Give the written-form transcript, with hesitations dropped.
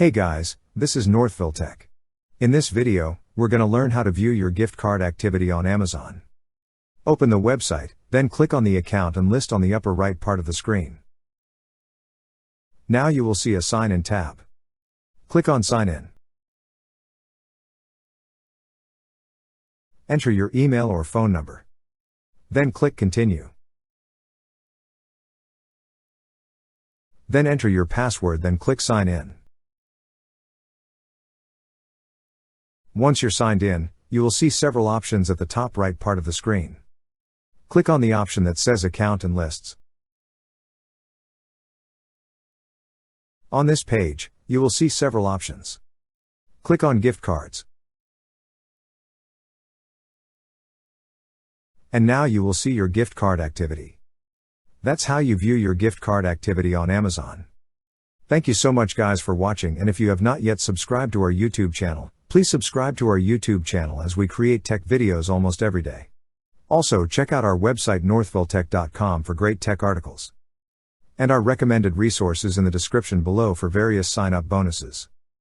Hey guys, this is Northville Tech. In this video, we're going to learn how to view your gift card activity on Amazon. Open the website, then click on the account and list on the upper right part of the screen. Now you will see a Sign In tab. Click on Sign In. Enter your email or phone number. Then click Continue. Then enter your password, then click Sign In. Once you're signed in, you will see several options at the top right part of the screen. Click on the option that says Account and Lists. On this page, you will see several options. Click on Gift Cards. And now you will see your gift card activity. That's how you view your gift card activity on Amazon. Thank you so much guys for watching, and if you have not yet subscribed to our YouTube channel, please subscribe to our YouTube channel as we create tech videos almost every day. Also check out our website northvilletech.com for great tech articles. And our recommended resources in the description below for various sign-up bonuses.